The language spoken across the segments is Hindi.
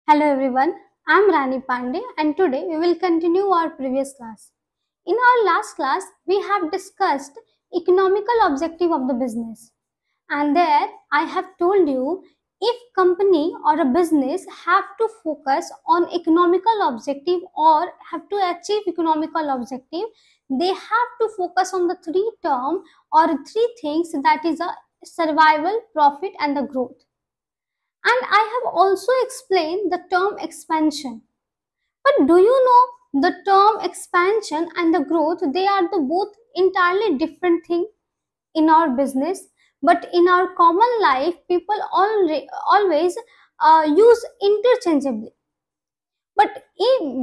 Hello everyone, I am Rani Pandey and today we will continue our previous class. In our last class, we have discussed economical objective of the business. And there I have told you if company or a business have to focus on economical objective or have to achieve economical objective, they have to focus on the three term or three things, that is a survival, profit and the growth. And I have also explained the term expansion. But do you know the term expansion and the growth, they are the both entirely different thing in our business. But in our common life, people always use interchangeably. But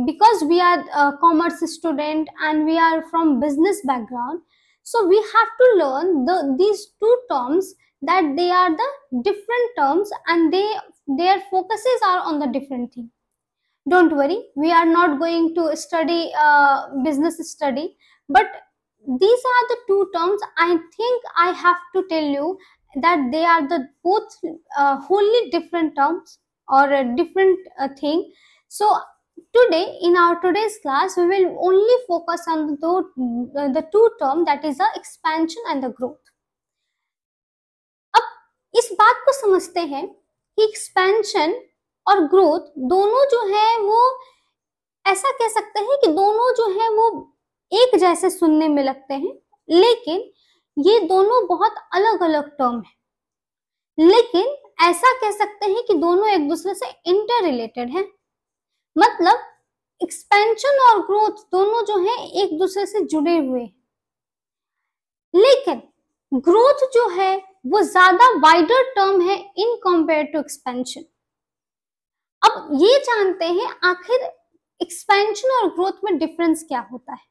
because we are a commerce student and we are from business background, so we have to learn these two terms, that they are the different terms and their focuses are on the different thing. Don't worry, we are not going to study business study, but these are the two terms I think I have to tell you, that they are the both wholly different terms or a different thing. So today in our today's class we will only focus on the two term, that is the expansion and the growth. अब इस बात को समझते हैं कि एक्सपेंशन और ग्रोथ दोनों जो है वो ऐसा कह सकते हैं कि दोनों जो है वो एक जैसे सुनने में लगते हैं, लेकिन ये दोनों बहुत अलग अलग टर्म है। लेकिन ऐसा कह सकते हैं कि दोनों एक दूसरे से इंटर रिलेटेड है। मतलब एक्सपेंशन और ग्रोथ दोनों जो है एक दूसरे से जुड़े हुए हैं, लेकिन ग्रोथ जो है वो ज्यादा वाइडर टर्म है इन कंपेयर टू एक्सपेंशन। अब ये जानते हैं आखिर एक्सपेंशन और ग्रोथ में डिफरेंस क्या होता है।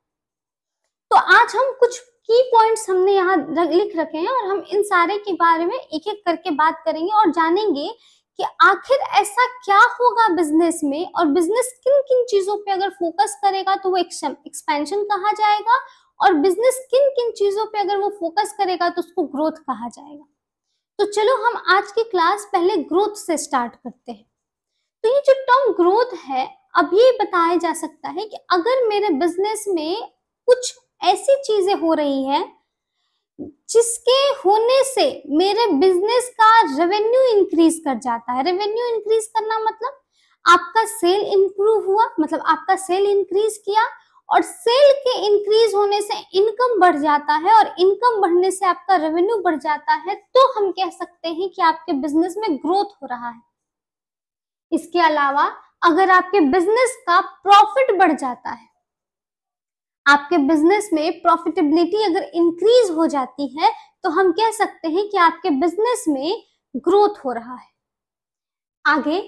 तो आज हम कुछ की पॉइंट्स हमने यहाँ लिख रखे हैं और हम इन सारे के बारे में एक एक करके बात करेंगे और जानेंगे कि आखिर ऐसा क्या होगा बिजनेस में, और बिजनेस किन किन चीजों पे अगर फोकस करेगा तो वो एक्सपेंशन कहा जाएगा, और बिजनेस किन किन चीजों पे अगर वो फोकस करेगा तो उसको ग्रोथ कहा जाएगा। तो चलो हम आज की क्लास पहले ग्रोथ से स्टार्ट करते हैं। तो ये जो टर्म ग्रोथ है, अब ये बताया जा सकता है कि अगर मेरे बिजनेस में कुछ ऐसी चीजें हो रही हैं जिसके होने से मेरे बिजनेस का रेवेन्यू इंक्रीज कर जाता है। रेवेन्यू इंक्रीज करना मतलब आपका सेल इंप्रूव हुआ, मतलब आपका सेल इंक्रीज किया, और सेल के इंक्रीज होने से इनकम बढ़ जाता है और इनकम बढ़ने से आपका रेवेन्यू बढ़ जाता है, तो हम कह सकते हैं कि आपके बिजनेस में ग्रोथ हो रहा है। इसके अलावा अगर आपके बिजनेस का प्रॉफिट बढ़ जाता है, आपके बिजनेस में प्रॉफिटेबिलिटी अगर इंक्रीज हो जाती है, तो हम कह सकते हैं कि आपके बिजनेस में ग्रोथ हो रहा है। आगे,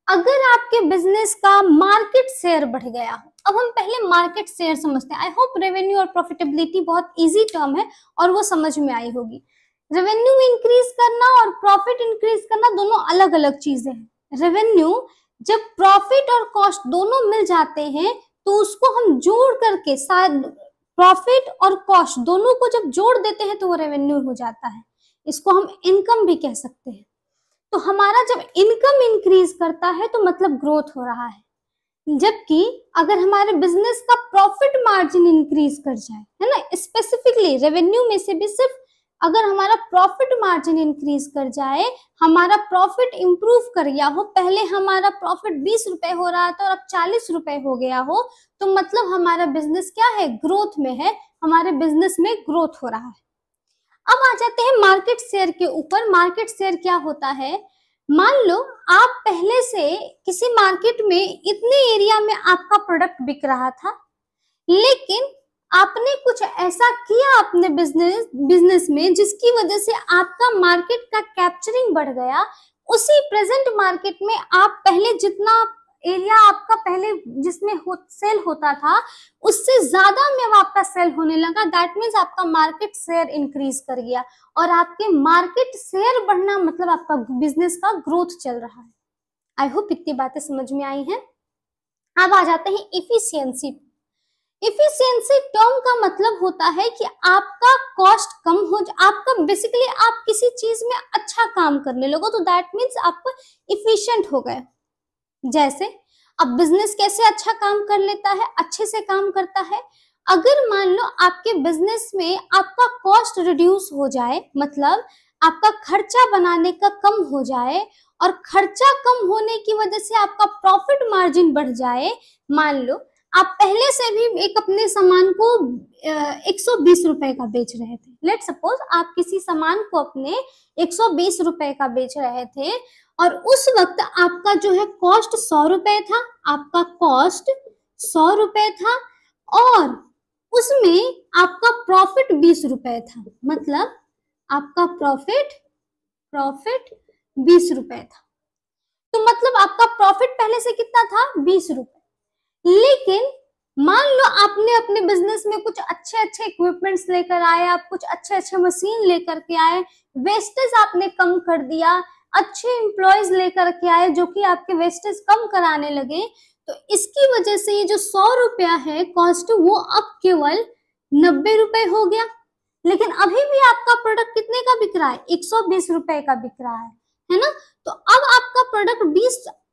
अगर आपके बिजनेस का मार्केट शेयर बढ़ गया हो, अब हम पहले मार्केट शेयर समझते हैं। आई होप रेवेन्यू और प्रॉफिटेबिलिटी बहुत इजी टर्म है और वो समझ में आई होगी। रेवेन्यू इंक्रीज करना और प्रॉफिट इंक्रीज करना दोनों अलग अलग चीजें हैं। रेवेन्यू, जब प्रॉफिट और कॉस्ट दोनों मिल जाते हैं तो उसको हम जोड़ करके, शायद प्रॉफिट और कॉस्ट दोनों को जब जोड़ देते हैं तो वो रेवेन्यू हो जाता है। इसको हम इनकम भी कह सकते हैं। तो हमारा जब इनकम इंक्रीज करता है तो मतलब ग्रोथ हो रहा है। जबकि अगर हमारे बिजनेस का प्रॉफिट मार्जिन इंक्रीज कर जाए, है ना, स्पेसिफिकली रेवेन्यू में से भी सिर्फ अगर हमारा प्रॉफिट मार्जिन इंक्रीज कर जाए, हमारा प्रॉफिट इंप्रूव कर गया हो, पहले हमारा प्रॉफिट 20 रुपए हो रहा था और अब 40 रुपए हो गया हो, तो मतलब हमारा बिजनेस क्या है, ग्रोथ में है, हमारे बिजनेस में ग्रोथ हो रहा है। अब आ जाते हैं मार्केट शेयर के ऊपर। मार्केट शेयर क्या होता है? मान लो आप पहले से किसी मार्केट में इतने एरिया में आपका प्रोडक्ट बिक रहा था, लेकिन आपने कुछ ऐसा किया अपने बिजनेस में जिसकी वजह से आपका मार्केट का कैप्चरिंग बढ़ गया। उसी प्रेजेंट मार्केट में आप पहले जितना एरिया आपका पहले जिसमें सेल होता था, उससे ज्यादा में अब आपका सेल होने लगा। दैट मीन्स आपका मार्केट शेयर इंक्रीज कर गया, और आपके मार्केट शेयर बढ़ना मतलब आपका बिजनेस का ग्रोथ चल रहा है। आई होप इतनी बातें समझ में आई हैं। अब आ जाते हैं इफिशियंसी। इफिशियंसी टर्म का मतलब होता है कि आपका कॉस्ट कम हो, आपका बेसिकली आप किसी चीज में अच्छा काम करने लगो, तो दैट मीन्स आप इफिशिएंट हो गए। जैसे अब बिजनेस कैसे अच्छा काम कर लेता है, अच्छे से काम करता है। अगर मान लो आपके बिजनेस में आपका कॉस्ट रिड्यूस हो जाए, मतलब आपका खर्चा बनाने का कम हो जाए और खर्चा कम होने की वजह से आपका प्रॉफिट मार्जिन बढ़ जाए। मान लो आप पहले से भी एक अपने सामान को 120 रुपए का बेच रहे थे। लेट सपोज आप किसी सामान को अपने 120 रुपए का बेच रहे थे और उस वक्त आपका जो है कॉस्ट 100 रुपए था, आपका कॉस्ट 100 रुपए था और उसमें आपका प्रॉफिट 20 रुपए था, मतलब आपका प्रॉफिट 20 रुपए था। तो मतलब आपका प्रॉफिट पहले से कितना था, 20 रुपए। लेकिन मान लो आपने अपने बिजनेस में कुछ अच्छे अच्छे इक्विपमेंट्स लेकर आए, आप कुछ अच्छे अच्छे मशीन लेकर के आए, वेस्टेज आपने कम कर दिया, अच्छे एम्प्लॉयज लेकर के आए जो कि आपके वेस्टेज कम कराने लगे। तो इसकी वजह से ये जो 100 रुपया है कॉस्ट, वो अब केवल 90 रुपए हो गया। लेकिन अभी भी आपका प्रोडक्ट कितने का बिक रहा है, 120 रुपए का बिक रहा है ना। तो अब आपका प्रोडक्ट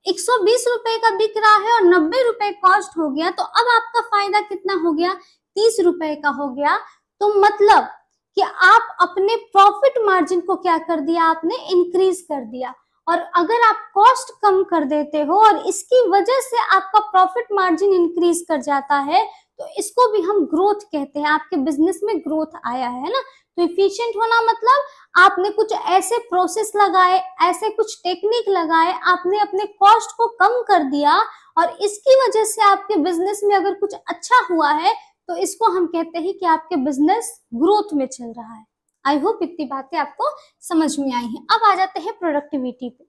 120 रुपए का बिक रहा है और 90 रुपए कॉस्ट हो गया, तो अब आपका फायदा कितना हो गया, 30 रुपए का हो गया। तो मतलब कि आप अपने प्रॉफिट मार्जिन को क्या कर दिया, आपने इंक्रीज कर दिया। और अगर आप कॉस्ट कम कर देते हो और इसकी वजह से आपका प्रॉफिट मार्जिन इंक्रीज कर जाता है, तो इसको भी हम ग्रोथ कहते हैं। आपके बिजनेस में ग्रोथ आया है ना। तो इफिशिएंट होना मतलब आपने कुछ ऐसे प्रोसेस लगाए, ऐसे कुछ टेक्निक लगाए, आपने अपने कॉस्ट को कम कर दिया और इसकी वजह से आपके बिजनेस में अगर कुछ अच्छा हुआ है तो इसको हम कहते हैं कि आपके बिजनेस ग्रोथ में चल रहा है। आई होप इतनी बातें आपको समझ में आई हैं। अब आ जाते हैं प्रोडक्टिविटी पे।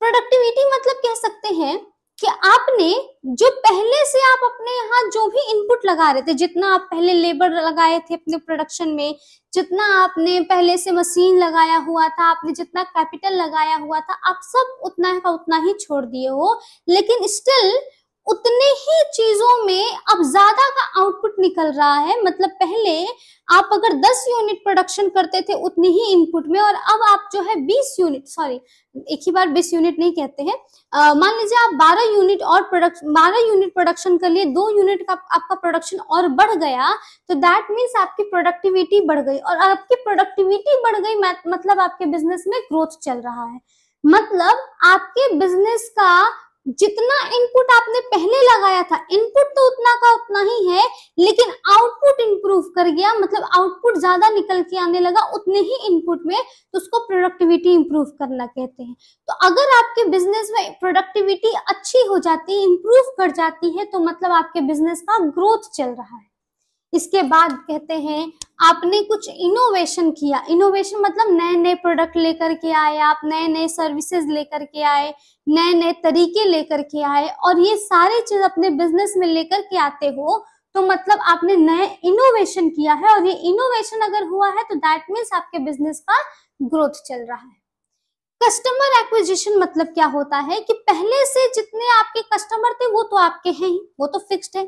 प्रोडक्टिविटी मतलब कह सकते हैं कि आपने जो पहले से आप अपने यहाँ जो भी इनपुट लगा रहे थे, जितना आप पहले लेबर लगाए थे अपने प्रोडक्शन में, जितना आपने पहले से मशीन लगाया हुआ था, आपने जितना कैपिटल लगाया हुआ था, आप सब उतना का उतना ही छोड़ दिए हो। लेकिन स्टिल उतने ही चीजों में अब ज्यादा का आउटपुट निकल रहा है। मतलब पहले आप अगर 10 यूनिट प्रोडक्शन करते थे उतनी ही इनपुट में, और अब आप जो है 20 यूनिट, सॉरी एक ही बार 20 यूनिट नहीं कहते हैं, मान लीजिए आप 12 यूनिट प्रोडक्शन कर लिए, 2 यूनिट का आपका प्रोडक्शन और बढ़ गया, तो दैट मीन्स आपकी प्रोडक्टिविटी बढ़ गई। और आपकी प्रोडक्टिविटी बढ़ गई मतलब आपके बिजनेस में ग्रोथ चल रहा है। मतलब आपके बिजनेस का जितना इनपुट आपने पहले लगाया था, इनपुट तो उतना का उतना ही है, लेकिन आउटपुट इंप्रूव कर गया, मतलब आउटपुट ज्यादा निकल के आने लगा उतने ही इनपुट में, तो उसको प्रोडक्टिविटी इंप्रूव करना कहते हैं। तो अगर आपके बिजनेस में प्रोडक्टिविटी अच्छी हो जाती है, इंप्रूव कर जाती है, तो मतलब आपके बिजनेस का ग्रोथ चल रहा है। इसके बाद कहते हैं आपने कुछ इनोवेशन किया। इनोवेशन मतलब नए नए प्रोडक्ट लेकर के आए, आप नए नए सर्विसेज लेकर के आए, नए नए तरीके लेकर के आए, और ये सारी चीज अपने बिजनेस में लेकर के आते हो, तो मतलब आपने नए इनोवेशन किया है। और ये इनोवेशन अगर हुआ है तो दैट मीन्स आपके बिजनेस का ग्रोथ चल रहा है। कस्टमर एक्विजिशन मतलब क्या होता है कि पहले से जितने आपके कस्टमर थे वो तो आपके हैं ही, वो तो फिक्स्ड है,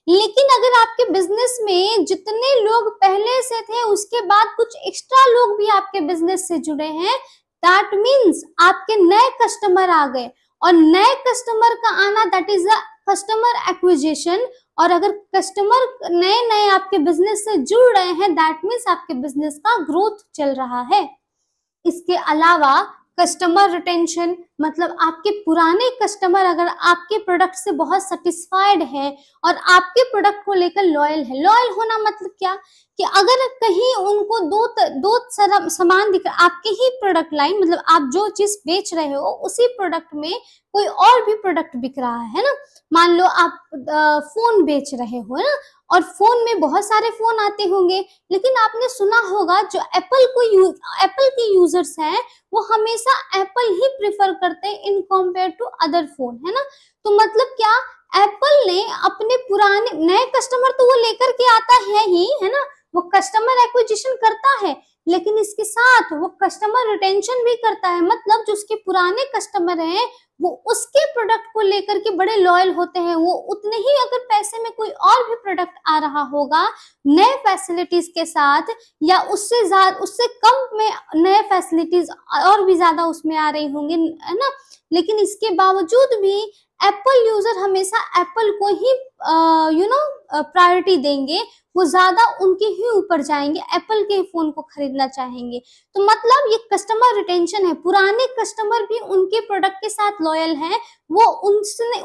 लेकिन अगर आपके बिजनेस में जितने लोग पहले से थे उसके बाद कुछ एक्स्ट्रा लोग भी आपके बिजनेस से जुड़े हैं, दैट मीन्स आपके नए कस्टमर आ गए। और नए कस्टमर का आना that is a customer acquisition. और अगर कस्टमर नए नए आपके बिजनेस से जुड़ रहे हैं, दैट मीन्स आपके बिजनेस का ग्रोथ चल रहा है। इसके अलावा कस्टमर रिटेंशन मतलब आपके पुराने कस्टमर अगर आपके प्रोडक्ट से बहुत सेटिस्फाइड है और आपके प्रोडक्ट को लेकर लॉयल है। लॉयल होना मतलब क्या कि अगर कहीं उनको दो सामान दिख रहा, आपके ही प्रोडक्ट लाइन मतलब आप जो चीज बेच रहे हो उसी प्रोडक्ट में कोई और भी प्रोडक्ट बिक रहा है ना। मान लो आप फोन बेच रहे हो ना, और फोन में बहुत सारे फोन आते होंगे, लेकिन आपने सुना होगा जो एप्पल के यूजर्स हैं वो हमेशा एप्पल ही प्रेफर करते हैं in compare to other phone, है ना। तो मतलब क्या, एप्पल ने अपने पुराने नए कस्टमर तो वो लेकर के आता है ही, है ना, वो कस्टमर एक्विजिशन करता है, लेकिन इसके साथ वो कस्टमर रिटेंशन भी करता है। मतलब जो उसके पुराने कस्टमर हैं वो उसके प्रोडक्ट को लेकर के बड़े लॉयल होते हैं। वो उतने ही अगर पैसे में कोई और भी प्रोडक्ट आ रहा होगा नए फैसिलिटीज के साथ, या उससे कम में नए फैसिलिटीज और भी ज्यादा उसमें आ रही होंगी, है ना, लेकिन इसके बावजूद भी एप्पल यूजर हमेशा एप्पल को ही प्रायोरिटी देंगे, वो ज्यादा उनके ही ऊपर जाएंगे, एप्पल के फोन को खरीदना चाहेंगे। तो मतलब ये कस्टमर रिटेंशन है, पुराने कस्टमर भी उनके प्रोडक्ट के साथ लॉयल हैं, वो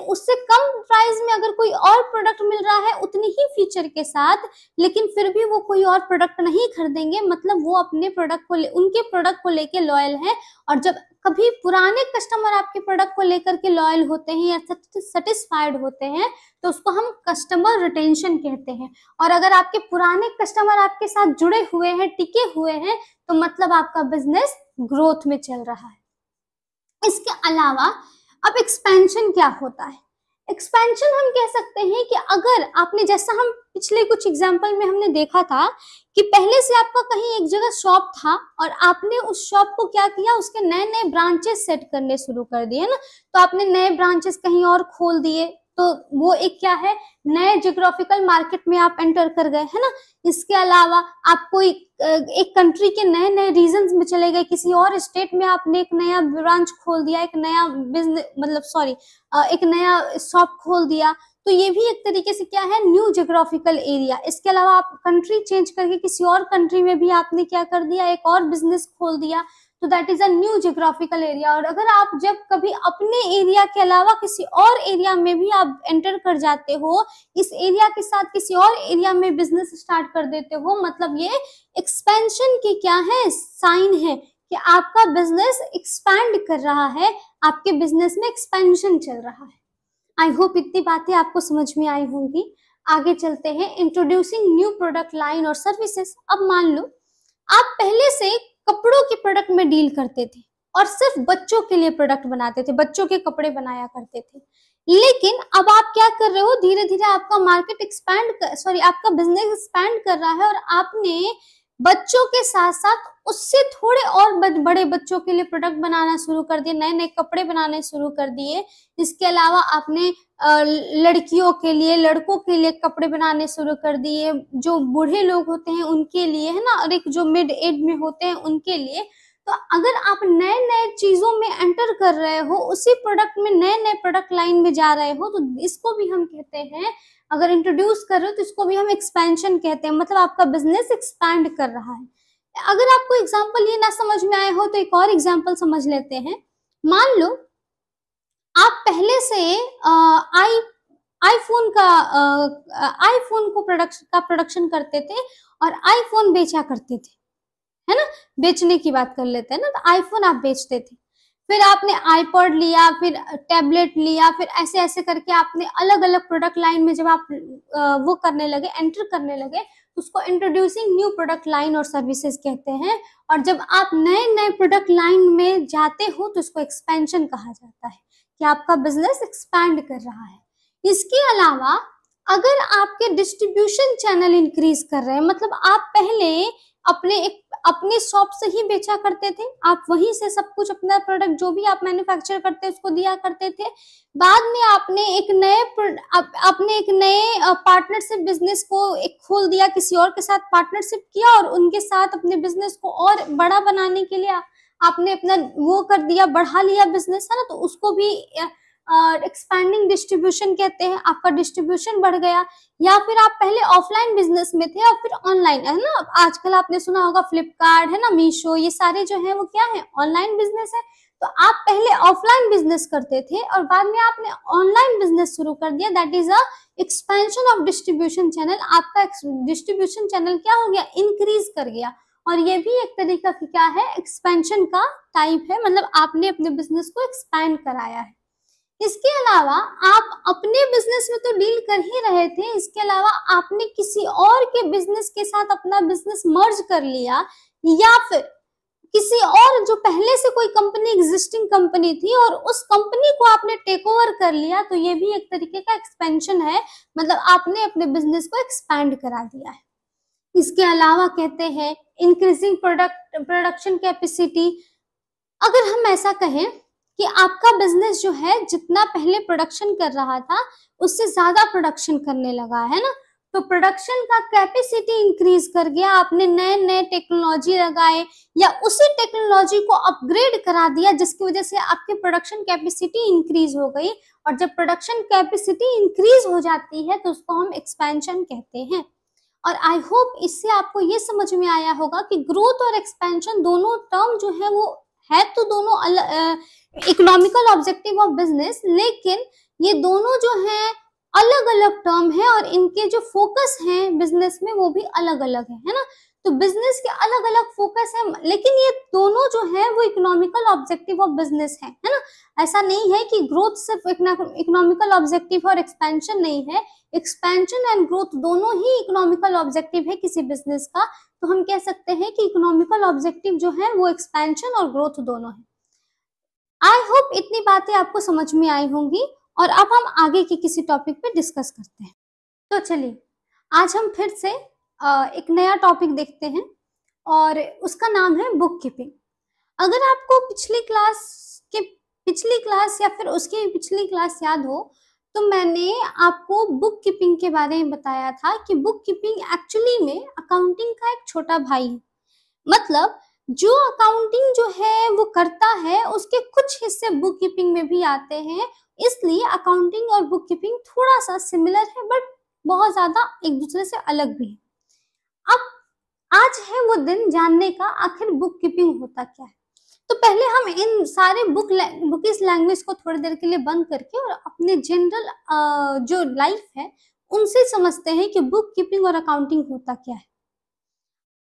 उससे कम प्राइस में अगर कोई और प्रोडक्ट मिल रहा है उतनी ही फीचर के साथ, लेकिन फिर भी वो कोई और प्रोडक्ट नहीं खरीदेंगे, मतलब वो अपने प्रोडक्ट को उनके प्रोडक्ट को लेके लॉयल है। और जब कभी पुराने कस्टमर आपके प्रोडक्ट को लेकर के लॉयल होते हैं या सेटिस्फाइड होते हैं तो उसको हम कस्टमर रिटेंशन कहते हैं। और अगर आपके पुराने कस्टमर आपके साथ जुड़े हुए हैं, टिके हुए हैं, तो मतलब आपका बिजनेस ग्रोथ में चल रहा है। इसके अलावा अब एक्सपेंशन क्या होता है? एक्सपेंशन हम कह सकते हैं कि अगर आपने, जैसा हम पिछले कुछ एग्जाम्पल में हमने देखा था कि पहले से आपका कहीं एक जगह शॉप था और आपने उस शॉप को क्या किया, उसके नए नए ब्रांचेस सेट करने शुरू कर दिए ना, तो आपने नए ब्रांचेस कहीं और खोल दिए, तो वो एक क्या है, नए जियोग्राफिकल मार्केट में आप एंटर कर गए, है ना। इसके अलावा आप कोई एक कंट्री के नए नए रीजन्स में चले गए, किसी और स्टेट में आपने एक नया ब्रांच खोल दिया, एक नया बिजनेस एक नया शॉप खोल दिया, तो ये भी एक तरीके से क्या है, न्यू जियोग्राफिकल एरिया। इसके अलावा आप कंट्री चेंज करके किसी और कंट्री में भी आपने क्या कर दिया, एक और बिजनेस खोल दिया, तो that is a new geographical area. और अगर आप जब कभी अपने एरिया के अलावा किसी और एरिया में भी आप एंटर कर जाते हो, इस एरिया के साथ किसी और एरिया में बिजनेस स्टार्ट कर देते हो, मतलब ये एक्सपेंशन की क्या है, साइन है कि आपका बिजनेस एक्सपैंड कर रहा है, आपके बिजनेस में एक्सपेंशन चल रहा है। आई होप इतनी बातें आपको समझ में आई होंगी। आगे चलते हैं, इंट्रोड्यूसिंग न्यू प्रोडक्ट लाइन और सर्विसेज। अब मान लो आप पहले से कपड़ों के प्रोडक्ट में डील करते थे और सिर्फ बच्चों के लिए प्रोडक्ट बनाते थे, बच्चों के कपड़े बनाया करते थे, लेकिन अब आप क्या कर रहे हो, धीरे धीरे आपका मार्केट आपका बिजनेस एक्सपैंड कर रहा है और आपने बच्चों के साथ साथ उससे थोड़े और बड़े बच्चों के लिए प्रोडक्ट बनाना शुरू कर दिए, नए नए कपड़े बनाने शुरू कर दिए। इसके अलावा आपने लड़कियों के लिए, लड़कों के लिए कपड़े बनाने शुरू कर दिए, जो बूढ़े लोग होते हैं उनके लिए, है ना, और एक जो मिड एज में होते हैं उनके लिए। तो अगर आप नए नए चीजों में एंटर कर रहे हो, उसी प्रोडक्ट में नए नए प्रोडक्ट लाइन में जा रहे हो, तो इसको भी हम कहते हैं, अगर इंट्रोड्यूस कर रहे हो तो इसको भी हम एक्सपेंशन कहते हैं, मतलब आपका बिजनेस एक्सपैंड कर रहा है। अगर आपको एग्जांपल ये ना समझ में आए हो तो एक और एग्जांपल समझ लेते हैं। मान लो आप पहले से आईफोन को प्रोडक्शन करते थे और आईफोन बेचा करते थे, है ना, बेचने की बात कर लेते हैं ना, तो आईफोन आप बेचते थे, फिर आपने आईपॉड लिया, फिर टैबलेट लिया, फिर ऐसे ऐसे करके आपने अलग अलग प्रोडक्ट लाइन में जब आप वो करने लगे, एंटर करने लगे, उसको इंट्रोड्यूसिंग न्यू प्रोडक्ट लाइन और सर्विसेज कहते हैं। और जब आप नए नए प्रोडक्ट लाइन में जाते हो तो उसको एक्सपेंशन कहा जाता है, कि आपका बिजनेस एक्सपैंड कर रहा है। इसके अलावा अगर आपके डिस्ट्रीब्यूशन चैनल इंक्रीज कर रहे हैं, मतलब आप पहले अपने शॉप से ही बेचा करते थे, आप वहीं से सब कुछ अपना प्रोडक्ट जो भी आप मैन्युफैक्चर करते उसको दिया करते थे, बाद में आपने एक नए पार्टनरशिप बिजनेस को एक खोल दिया, किसी और के साथ पार्टनरशिप किया और उनके साथ अपने बिजनेस को और बड़ा बनाने के लिए आपने अपना वो कर दिया, बढ़ा लिया बिजनेस, है ना, तो उसको भी एक्सपैंडिंग डिस्ट्रीब्यूशन कहते हैं, आपका डिस्ट्रीब्यूशन बढ़ गया। या फिर आप पहले ऑफलाइन बिजनेस में थे और फिर ऑनलाइन, है ना, आजकल आपने सुना होगा फ्लिपकार्ट, है ना, मीशो, ये सारे जो है वो क्या है, ऑनलाइन बिजनेस है। तो आप पहले ऑफलाइन बिजनेस करते थे और बाद में आपने ऑनलाइन बिजनेस शुरू कर दिया, that is a expansion of distribution channel. आपका डिस्ट्रीब्यूशन चैनल क्या हो गया, इंक्रीज कर गया, और ये भी एक तरीका की क्या है, एक्सपेंशन का टाइप है, मतलब आपने अपने बिजनेस को एक्सपैंड कराया है। इसके अलावा आप अपने बिजनेस में तो डील कर ही रहे थे, इसके अलावा आपने किसी और के बिजनेस के साथ अपना बिजनेस मर्ज कर लिया, या फिर किसी और जो पहले से कोई कंपनी, एग्जिस्टिंग कंपनी थी और उस कंपनी को आपने टेक ओवर कर लिया, तो ये भी एक तरीके का एक्सपेंशन है, मतलब आपने अपने बिजनेस को एक्सपैंड करा दिया है। इसके अलावा कहते हैं इंक्रीजिंग प्रोडक्शन कैपेसिटी। अगर हम ऐसा कहें कि आपका बिजनेस जो है जितना पहले प्रोडक्शन कर रहा था उससे ज्यादा प्रोडक्शन करने लगा है ना, तो प्रोडक्शन का कैपेसिटी इंक्रीज कर गया, आपने नए नए टेक्नोलॉजी लगाए या उसी टेक्नोलॉजी को अपग्रेड करा दिया, जिसकी वजह से आपकी प्रोडक्शन कैपेसिटी इंक्रीज हो गई। और जब प्रोडक्शन कैपेसिटी इंक्रीज हो जाती है तो उसको हम एक्सपेंशन कहते हैं। और आई होप इससे आपको ये समझ में आया होगा कि ग्रोथ और एक्सपेंशन दोनों टर्म जो है वो है तो दोनों इकोनॉमिकल ऑब्जेक्टिव ऑफ बिजनेस, लेकिन ये दोनों जो है अलग अलग टर्म है और इनके जो फोकस हैं बिजनेस में वो भी अलग अलग है ना। तो बिजनेस के अलग अलग फोकस है, लेकिन ये दोनों जो है वो इकोनॉमिकल ऑब्जेक्टिव ऑफ बिजनेस है ना। ऐसा नहीं है कि ग्रोथ सिर्फ इकोनॉमिकल ऑब्जेक्टिव और एक्सपेंशन नहीं है, एक्सपेंशन एंड ग्रोथ दोनों ही इकोनॉमिकल ऑब्जेक्टिव है किसी बिजनेस का। तो हम कह सकते हैं कि इकोनॉमिकल ऑब्जेक्टिव जो है वो एक्सपेंशन और ग्रोथ दोनों है। आई होप इतनी बातें आपको समझ में आई होंगी और अब हम आगे के किसी टॉपिक पे डिस्कस करते हैं। तो चलिए आज हम फिर से एक नया टॉपिक देखते हैं और उसका नाम है बुक कीपिंग। अगर आपको पिछली क्लास या फिर उसकी पिछली क्लास याद हो तो मैंने आपको बुक कीपिंग के बारे में बताया था कि बुक कीपिंग एक्चुअली में अकाउंटिंग का एक छोटा भाई है। मतलब जो अकाउंटिंग जो है वो करता है उसके कुछ हिस्से बुक कीपिंग में भी आते हैं, इसलिए अकाउंटिंग और बुक कीपिंग थोड़ा सा सिमिलर है बट बहुत ज्यादा एक दूसरे से अलग भी है। अब आज है वो दिन जानने का आखिर बुक कीपिंग होता क्या है। तो पहले हम इन सारे बुकिश लैंग्वेज को थोड़ी देर के लिए बंद करके और अपने जनरल जो लाइफ है उनसे समझते हैं कि बुक कीपिंग और अकाउंटिंग होता क्या है।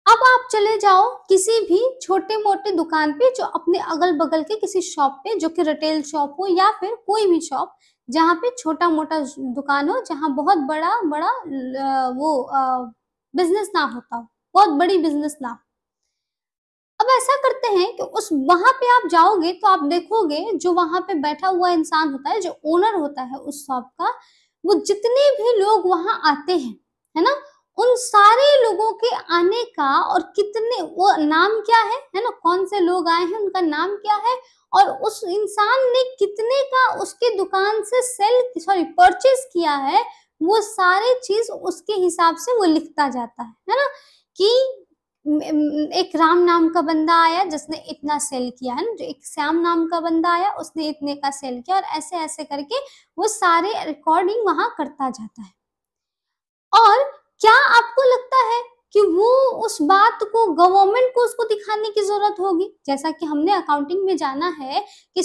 अब आप चले जाओ किसी भी छोटे मोटे दुकान पे जो अपने अगल बगल के किसी शॉप पे, जो कि रिटेल शॉप हो या फिर कोई भी शॉप जहाँ पे छोटा मोटा दुकान हो, जहाँ बहुत बड़ा वो बिजनेस ना होता हो, बहुत बड़ी बिजनेस ना हो। अब ऐसा करते हैं कि उस वहां पे आप जाओगे तो आप देखोगे जो वहां पे बैठा हुआ इंसान होता है, जो ओनर होता है उस शॉप का, वो जितने भी लोग वहां आते हैं है ना, उन सारे लोगों के आने का और कितने वो नाम क्या है ना, कौन से लोग आए हैं उनका नाम क्या है और उस इंसान ने कितने का उसके दुकान से परचेज किया है, वो सारे चीज उसके हिसाब से वो लिखता जाता है ना। कि एक राम नाम का बंदा आया जिसने इतना सेल किया है ना, जो एक श्याम नाम का बंदा आया उसने इतने का सेल किया, और ऐसे ऐसे करके वो सारे रिकॉर्डिंग वहां करता जाता है। और क्या आपको लगता है कि वो उस बात को गवर्नमेंट को उसको दिखाने की जरूरत होगी? जैसा कि हमने अकाउंटिंग में जाना है कि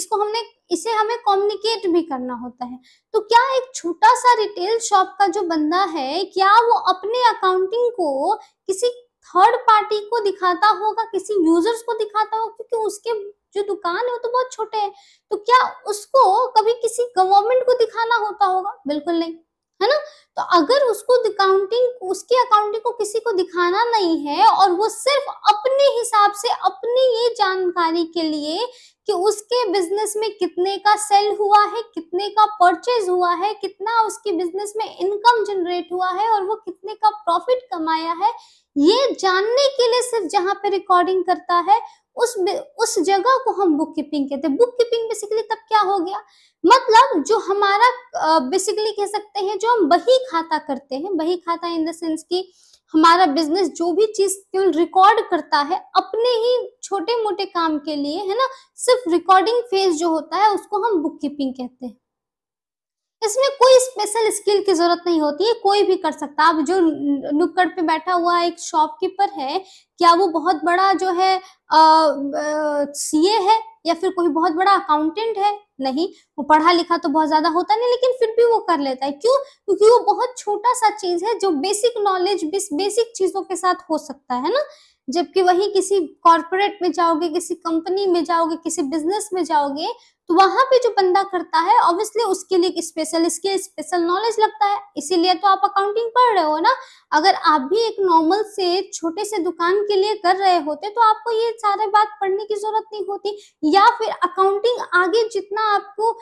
इसे हमें कम्युनिकेट भी करना होता है, तो क्या एक छोटा सा रिटेल शॉप का जो बंदा है, क्या वो अपने अकाउंटिंग को किसी थर्ड पार्टी को दिखाता होगा, किसी यूजर्स को दिखाता होगा? क्योंकि उसके जो दुकान है वो तो बहुत छोटे हैं, तो क्या उसको कभी किसी गवर्नमेंट को दिखाना होता होगा? बिल्कुल नहीं, है ना। तो अगर उसकी अकाउंटिंग को किसी को दिखाना नहीं है और वो सिर्फ अपने हिसाब से अपनी ये जानकारी के लिए कि उसके बिजनेस में कितने का सेल हुआ है, कितने का परचेज हुआ है, कितना उसके बिजनेस में इनकम जनरेट हुआ है और वो कितने का प्रॉफिट कमाया है, ये जानने के लिए सिर्फ जहां पे रिकॉर्डिंग करता है उस जगह को हम बुक कीपिंग कहते हैं। बुक कीपिंग बेसिकली तब क्या हो गया, मतलब जो हमारा बेसिकली कह सकते हैं जो हम बही खाता करते हैं, बही खाता इन द सेंस कि हमारा बिजनेस जो भी चीज केवल रिकॉर्ड करता है अपने ही छोटे मोटे काम के लिए, है ना, सिर्फ रिकॉर्डिंग फेज जो होता है उसको हम बुक कीपिंग कहते हैं। इसमें कोई स्पेशल स्किल की जरूरत नहीं होती है, कोई भी कर सकता है। अब जो नुक्कड़ पे बैठा हुआ एक शॉपकीपर है, क्या वो बहुत बड़ा जो है सीए है या फिर कोई बहुत बड़ा अकाउंटेंट है? नहीं, वो पढ़ा लिखा तो बहुत ज्यादा होता नहीं, लेकिन फिर भी वो कर लेता है। क्यों? क्योंकि वो बहुत छोटा सा चीज है जो बेसिक नॉलेज बेसिक चीजों के साथ हो सकता है ना। जबकि वही किसी कॉर्पोरेट में जाओगे, किसी कंपनी में जाओगे, किसी बिजनेस में जाओगे, तो वहां पे जो बंदा करता है ऑब्वियसली उसके लिए स्पेशल स्किल, स्पेशल नॉलेज लगता है। इसीलिए तो आप अकाउंटिंग पढ़ रहे हो ना। अगर आप भी एक नॉर्मल से छोटे से दुकान के लिए कर रहे होते तो आपको ये सारे बात पढ़ने की जरूरत नहीं होती, या फिर अकाउंटिंग आगे जितना आपको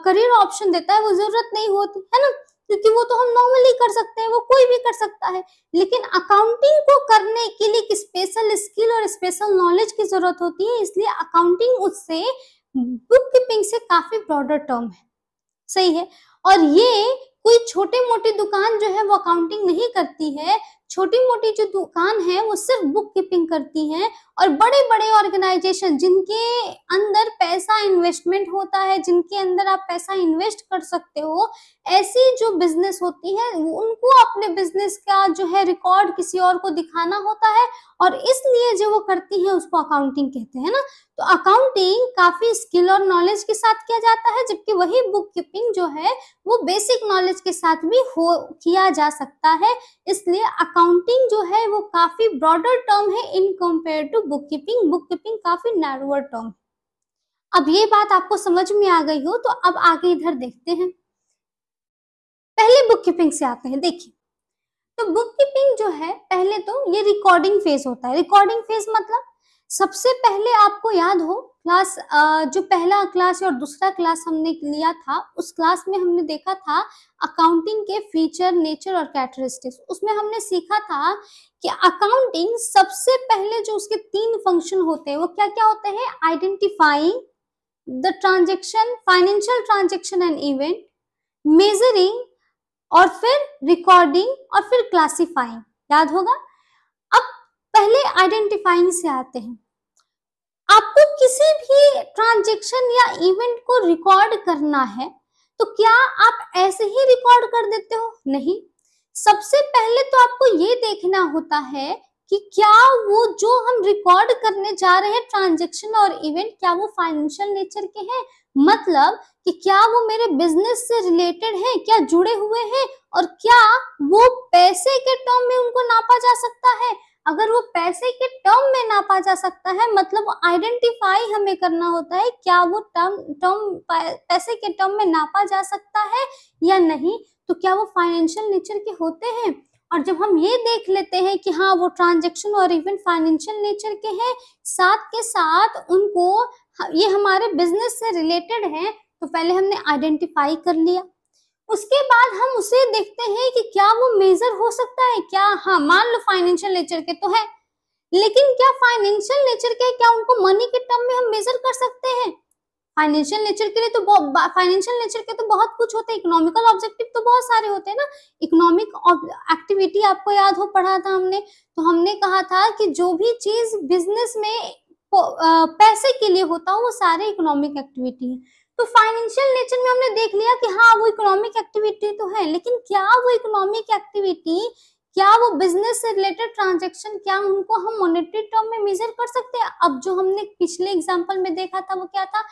करियर ऑप्शन देता है वो जरूरत नहीं होती, है ना, क्योंकि वो तो हम नॉर्मली कर सकते हैं, वो कोई भी कर सकता है। लेकिन अकाउंटिंग को करने के लिए एक स्पेशल स्किल और स्पेशल नॉलेज की जरूरत होती है, इसलिए अकाउंटिंग उससे बुक कीपिंग से काफी ब्रॉडर टर्म है, सही है। और ये कोई छोटी मोटी दुकान जो है वो अकाउंटिंग नहीं करती है, छोटी मोटी जो दुकान है वो सिर्फ बुक कीपिंग करती है। और बड़े बड़े ऑर्गेनाइजेशन जिनके अंदर पैसा इन्वेस्टमेंट होता है, जिनके अंदर आप पैसा इन्वेस्ट कर सकते हो, ऐसी जो बिजनेस होती है उनको अपने बिजनेस का जो है रिकॉर्ड किसी और को दिखाना होता है, और इसलिए जो वो करती है उसको अकाउंटिंग कहते हैं ना। तो अकाउंटिंग काफी स्किल और नॉलेज के साथ किया जाता है, जबकि वही बुक कीपिंग जो है वो बेसिक नॉलेज के साथ भी किया जा सकता है। इसलिए अकाउंटिंग जो है वो काफी ब्रॉडर टर्म है in compare to book keeping. Book keeping काफी नैरोअर टर्म है। अब ये बात आपको समझ में आ गई हो तो अब आगे इधर देखते हैं। पहले बुक कीपिंग से आते हैं। देखिए, तो बुक कीपिंग जो है पहले तो ये रिकॉर्डिंग फेज होता है। रिकॉर्डिंग फेज मतलब सबसे पहले आपको याद हो क्लास जो पहला क्लास और दूसरा क्लास हमने लिया था, उस क्लास में हमने देखा था अकाउंटिंग के फीचर, नेचर और कैरेक्टरिस्टिक्स। उसमें हमने सीखा था कि अकाउंटिंग सबसे पहले जो उसके 3 फंक्शन होते हैं वो क्या क्या होते हैं? Identifying the transaction, financial transaction and event, measuring और फिर रिकॉर्डिंग और फिर क्लासिफाइंग। याद होगा। अब पहले आइडेंटिफाइंग से आते हैं। आपको किसी भी ट्रांजैक्शन या इवेंट को रिकॉर्ड करना है तो क्या आप ऐसे ही रिकॉर्ड कर देते हो? नहीं। सबसे पहले तो आपको ये देखना होता है कि क्या वो जो हम रिकॉर्ड करने जा रहे हैं ट्रांजैक्शन और इवेंट, क्या वो फाइनेंशियल नेचर के हैं, मतलब कि क्या वो मेरे बिजनेस से रिलेटेड है, क्या जुड़े हुए हैं, और क्या वो पैसे के टर्म में उनको नापा जा सकता है। अगर वो पैसे के टर्म में नापा जा सकता है मतलब आइडेंटिफाई हमें करना होता है क्या वो पैसे के टर्म में नापा जा सकता है या नहीं, तो क्या वो फाइनेंशियल नेचर के होते हैं। और जब हम ये देख लेते हैं कि हाँ वो ट्रांजैक्शन और इवेंट फाइनेंशियल नेचर के हैं, साथ के साथ उनको ये हमारे बिजनेस से रिलेटेड है, तो पहले हमने आइडेंटिफाई कर लिया। उसके बाद हम उसे देखते हैं कि क्या वो मेजर हो सकता है क्या। हाँ, मान लो फाइनेंशियल नेचर के तो है, लेकिन क्या फाइनेंशियल नेचर के, क्या उनको मनी के टर्म में हम मेजर कर सकते हैं? फाइनेंशियल नेचर के लिए तो फाइनेंशियल नेचर के तो बहुत कुछ होते हैं, इकोनॉमिकल ऑब्जेक्टिव तो बहुत सारे होते हैं ना। इकोनॉमिक एक्टिविटी आपको याद हो, पढ़ा था हमने, तो हमने कहा था कि जो भी चीज बिजनेस में पैसे के लिए होता हो वो सारे इकोनॉमिक एक्टिविटी है। तो फाइनेंशियल नेचर में हमने देख लिया कि हाँ वो इकोनॉमिक एक्टिविटी तो है, लेकिन क्या वो इकोनॉमिक एक्टिविटी, क्या वो बिजनेस से रिलेटेड ट्रांजैक्शन, क्या उनको हम मॉनेटरी टर्म में मेजर कर सकते हैं? अब जो हमने पिछले एग्जांपल में देखा था वो क्या था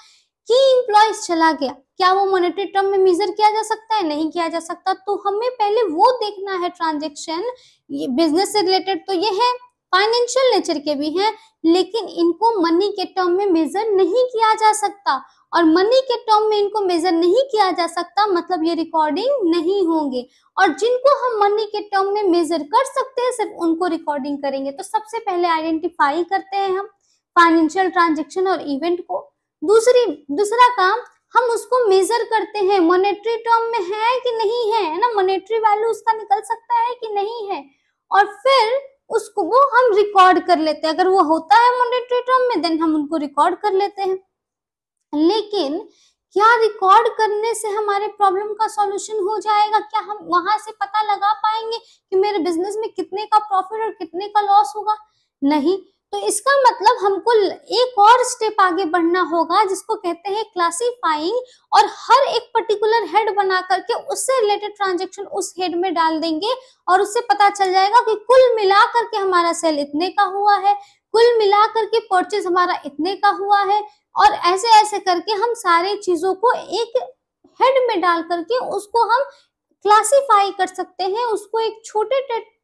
कि एम्प्लॉयज चला गया, क्या वो मॉनेटरी टर्म में मेजर किया जा सकता है? नहीं किया जा सकता। तो हमें पहले वो देखना है ट्रांजैक्शन, ये बिजनेस से रिलेटेड तो ये है, फाइनेंशियल नेचर के भी हैं, लेकिन इनको मनी के टर्म में मेजर नहीं किया जा सकता, और मनी के टर्म में इनको मेजर नहीं किया जा सकता मतलब ये रिकॉर्डिंग नहीं होंगे। और जिनको हम मनी के टर्म में मेजर कर सकते हैं सिर्फ उनको रिकॉर्डिंग करेंगे। तो सबसे पहले आइडेंटिफाई करते हैं हम फाइनेंशियल ट्रांजैक्शन और इवेंट को। दूसरा काम, हम उसको मेजर करते हैं मॉनेटरी टर्म में है कि नहीं है ना, मॉनेटरी वैल्यू उसका निकल सकता है कि नहीं है, और फिर उसको वो हम रिकॉर्ड कर लेते हैं। अगर वो होता है मॉनेटरी टर्म में देन हम उनको रिकॉर्ड कर लेते हैं। लेकिन क्या रिकॉर्ड करने से हमारे प्रॉब्लम का सॉल्यूशन हो जाएगा? क्या हम वहां से पता लगा पाएंगे कि मेरे बिजनेस में कितने का प्रॉफिट और कितने का लॉस होगा? नहीं। तो इसका मतलब हमको एक और स्टेप आगे बढ़ना होगा जिसको कहते हैं क्लासिफाइंग, और हर एक पर्टिकुलर हेड बना करके उससे रिलेटेड ट्रांजैक्शन उस हेड में डाल देंगे, और उससे पता चल जाएगा कि कुल मिला करके हमारा सेल इतने का हुआ है, कुल मिला करके परचेज हमारा इतने का हुआ है, और ऐसे ऐसे करके हम सारे चीजों को एक हेड में डाल करके उसको हम क्लासिफाई कर सकते हैं, उसको एक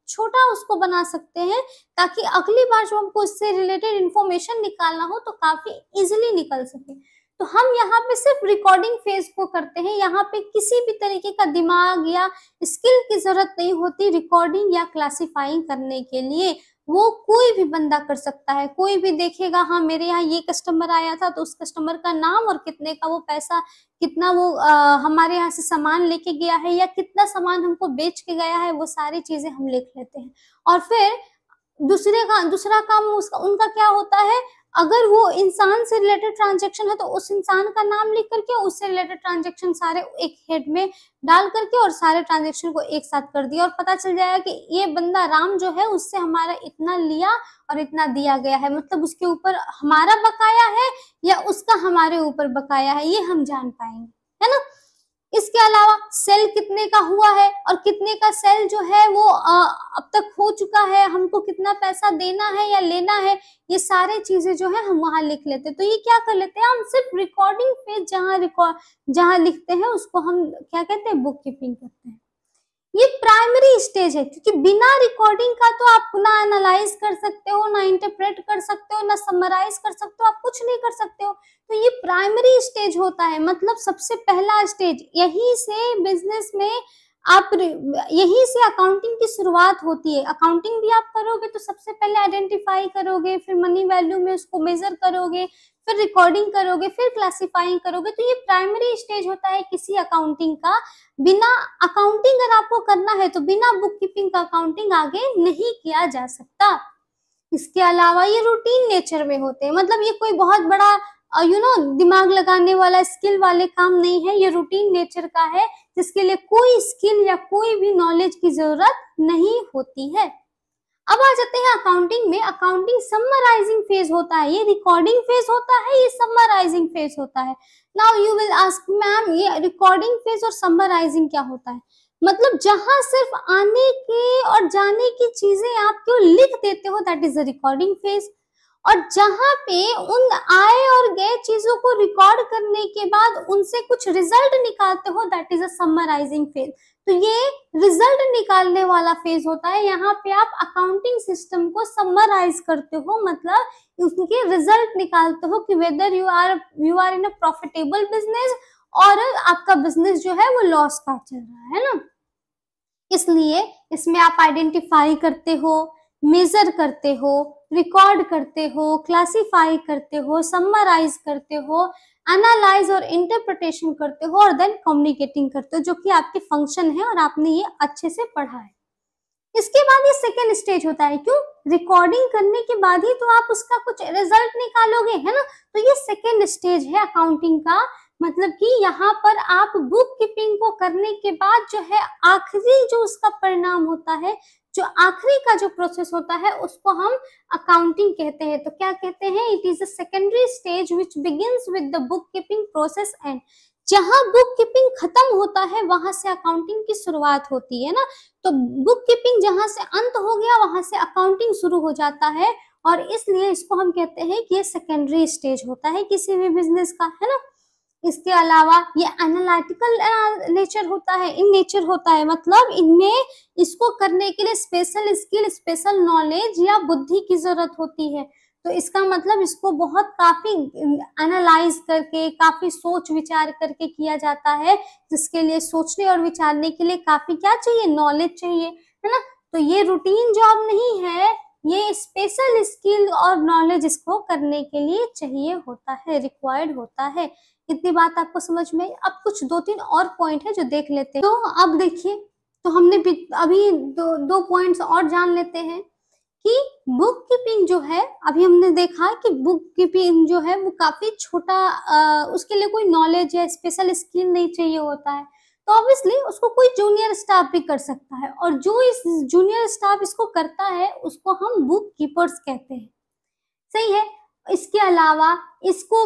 छोटा उसको बना सकते हैं, ताकि अगली बार जो हमको इससे रिलेटेड इंफॉर्मेशन निकालना हो तो काफी इजीली निकल सके। तो हम यहाँ पे सिर्फ रिकॉर्डिंग फेज को करते हैं, यहाँ पे किसी भी तरीके का दिमाग या स्किल की जरूरत नहीं होती रिकॉर्डिंग या क्लासिफाइंग करने के लिए। वो कोई भी बंदा कर सकता है, कोई भी देखेगा हाँ मेरे यहाँ ये कस्टमर आया था तो उस कस्टमर का नाम और कितने का वो पैसा, कितना वो हमारे यहाँ से सामान लेके गया है या कितना सामान हमको बेच के गया है, वो सारी चीजें हम लिख लेते हैं। और फिर दूसरा काम उनका क्या होता है, अगर वो इंसान से रिलेटेड ट्रांजेक्शन है तो उस इंसान का नाम लिख करके उससे रिलेटेड ट्रांजेक्शन सारे एक हेड में डाल करके और सारे ट्रांजेक्शन को एक साथ कर दिया और पता चल जाएगा कि ये बंदा राम जो है उससे हमारा इतना लिया और इतना दिया गया है, मतलब उसके ऊपर हमारा बकाया है या उसका हमारे ऊपर बकाया है, ये हम जान पाएंगे, है ना। इसके अलावा सेल कितने का हुआ है और कितने का सेल जो है वो अब तक हो चुका है, हमको कितना पैसा देना है या लेना है, ये सारे चीजें जो है हम वहां लिख लेते हैं। तो ये क्या कर लेते हैं हम, सिर्फ रिकॉर्डिंग पेज जहां लिखते हैं उसको हम क्या कहते हैं, बुक कीपिंग करते हैं। ये प्राइमरी स्टेज है क्योंकि बिना रिकॉर्डिंग का तो आप ना एनालाइज कर सकते हो, ना इंटरप्रेट कर सकते हो, ना समराइज कर सकते हो, आप कुछ नहीं कर सकते हो। तो ये प्राइमरी स्टेज होता है, मतलब सबसे पहला स्टेज। यही से बिजनेस में आप यही से अकाउंटिंग की शुरुआत होती है। अकाउंटिंग भी आप करोगे तो सबसे पहले आइडेंटिफाई करोगे, फिर मनी वैल्यू में उसको मेजर करोगे, फिर रिकॉर्डिंग करोगे, फिर क्लासिफाइंग करोगे। तो ये प्राइमरी स्टेज होता है किसी अकाउंटिंग का। बिना अकाउंटिंग अगर आपको करना है तो बिना बुक कीपिंग का अकाउंटिंग आगे नहीं किया जा सकता। इसके अलावा ये रूटीन नेचर में होते हैं, मतलब ये कोई बहुत बड़ा दिमाग लगाने वाला स्किल वाले काम नहीं है, ये रूटीन नेचर का है जिसके लिए कोई स्किल या कोई भी नॉलेज की जरूरत नहीं होती है। अब आ जाते हैं अकाउंटिंग में। अकाउंटिंग समराइजिंग फेज होता है, ये रिकॉर्डिंग फेज होता है, ये समराइजिंग फेज होता है। Now you will ask ma'am ये रिकॉर्डिंग फेज और समराइजिंग क्या होता है। मतलब जहां सिर्फ आने के और जाने की चीजें आप क्यों लिख देते हो, that is the recording phase. और जहां पे उन आए और गए चीजों को रिकॉर्ड करने के बाद उनसे कुछ रिजल्ट निकालते हो, that is a summarising phase. तो ये रिजल्ट निकालने वाला फेज होता है। यहाँ पे आप अकाउंटिंग सिस्टम को समराइज करते हो, मतलब उसके रिजल्ट निकालते हो कि whether you are in a profitable business और आपका बिजनेस जो है वो लॉस का चल रहा है ना। इसलिए इसमें आप आइडेंटिफाई करते हो, मेजर करते हो, रिकॉर्ड करते हो, क्लासिफाई करते हो, समराइज करते हो, एनालाइज और इंटरप्रिटेशन करते हो और देन कम्युनिकेटिंग करते हो, जो कि आपके फंक्शन है और आपने ये अच्छे से पढ़ा है। इसके बाद ये सेकेंड स्टेज होता है। क्यों? रिकॉर्डिंग करने के बाद ही तो आप उसका कुछ रिजल्ट निकालोगे, है ना। तो ये सेकेंड स्टेज है अकाउंटिंग का, मतलब कि यहाँ पर आप बुक कीपिंग को करने के बाद जो है आखिरी जो उसका परिणाम होता है, जो आखिरी का जो प्रोसेस होता है उसको हम अकाउंटिंग कहते हैं। तो क्या कहते हैं, it is a secondary stage which begins with the book keeping process and. जहां बुक कीपिंग खत्म होता है वहां से अकाउंटिंग की शुरुआत होती है ना। तो बुक कीपिंग जहां से अंत हो गया वहां से अकाउंटिंग शुरू हो जाता है और इसलिए इसको हम कहते हैं कि ये सेकेंडरी स्टेज होता है किसी भी बिजनेस का, है ना। इसके अलावा ये एनालिटिकल नेचर होता है, इन नेचर होता है, मतलब इनमें इसको करने के लिए स्पेशल स्किल, स्पेशल नॉलेज या बुद्धि की जरूरत होती है। तो इसका मतलब इसको बहुत काफी एनालाइज करके, काफी सोच विचार करके किया जाता है, जिसके लिए सोचने और विचारने के लिए काफी क्या चाहिए, नॉलेज चाहिए, है ना। तो ये रूटीन जॉब नहीं है, ये स्पेशल स्किल और नॉलेज इसको करने के लिए चाहिए होता है, रिक्वायर्ड होता है। इतनी बात आपको समझ में आई। अब कुछ दो तीन और पॉइंट है जो देख लेते हैं। तो अब देखिए, तो हमने अभी दो पॉइंट्स और जान लेते हैं कि बुक कीपिंग जो है, अभी हमने देखा कि बुक कीपिंग जो है वो काफी छोटा, उसके लिए कोई नॉलेज या स्पेशल स्किल नहीं चाहिए होता है। तो ऑब्वियसली उसको कोई जूनियर स्टाफ भी कर सकता है और जो इस जूनियर स्टाफ इसको करता है उसको हम बुक कीपर्स कहते हैं, सही है। इसके अलावा इसको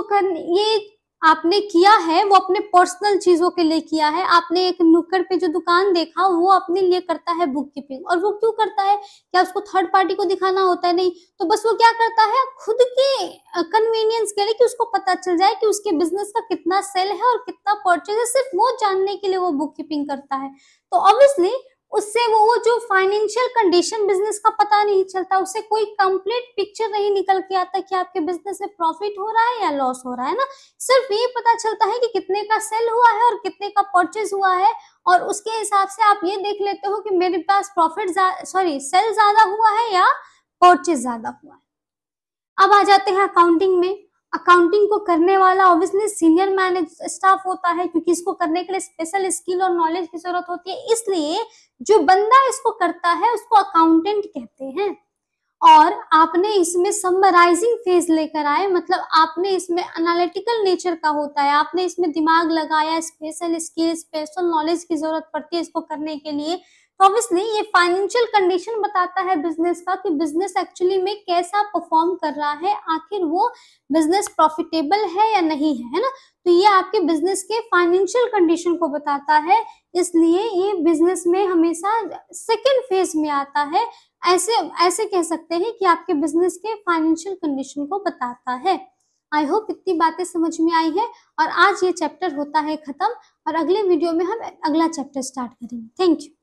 ये आपने किया है वो अपने पर्सनल चीजों के लिए किया है। आपने एक नुक्कड़ पे जो दुकान देखा वो अपने लिए करता है बुक कीपिंग, और वो क्यों करता है, क्या उसको थर्ड पार्टी को दिखाना होता है, नहीं। तो बस वो क्या करता है, खुद के कन्वीनियंस के लिए, कि उसको पता चल जाए कि उसके बिजनेस का कितना सेल है और कितना परचेज है, सिर्फ वो जानने के लिए वो बुक कीपिंग करता है। तो ऑब्वियसली उससे वो जो फाइनेंशियल कंडीशन बिजनेस का पता नहीं चलता, उससे कोई कंप्लीट पिक्चर नहीं निकल के आता कि आपके बिजनेस में प्रॉफिट हो रहा है या लॉस हो रहा है ना। सिर्फ ये पता चलता है कि कितने का सेल हुआ है और कितने का परचेज हुआ है, और उसके हिसाब से आप ये देख लेते हो कि मेरे पास सेल ज्यादा हुआ है या परचेज ज्यादा हुआ है। अब आ जाते हैं अकाउंटिंग में। अकाउंटिंग को करने वाला ऑब्वियसली सीनियर मैनेज स्टाफ होता है, क्योंकि इसको करने के लिए स्पेशल स्किल और नॉलेज की जरूरत होती है, इसलिए जो बंदा इसको करता है उसको अकाउंटेंट कहते हैं। और आपने इसमें समराइजिंग फेज लेकर आए, मतलब आपने इसमें एनालिटिकल नेचर का होता है, आपने इसमें दिमाग लगाया, स्पेशल स्किल स्पेशल नॉलेज की जरूरत पड़ती है इसको करने के लिए। तो ऑब्वियसली ये फाइनेंशियल कंडीशन बताता है बिजनेस का कि बिजनेस एक्चुअली में कैसा परफॉर्म कर रहा है, आखिर वो बिजनेस प्रॉफिटेबल है या नहीं है ना। तो ये आपके बिजनेस के फाइनेंशियल कंडीशन को बताता है, इसलिए ये बिजनेस में हमेशा सेकेंड फेज में आता है। ऐसे ऐसे कह सकते हैं कि आपके बिजनेस के फाइनेंशियल कंडीशन को बताता है। आई होप इतनी बातें समझ में आई है और आज ये चैप्टर होता है खत्म और अगले वीडियो में हम अगला चैप्टर स्टार्ट करेंगे। Thank you.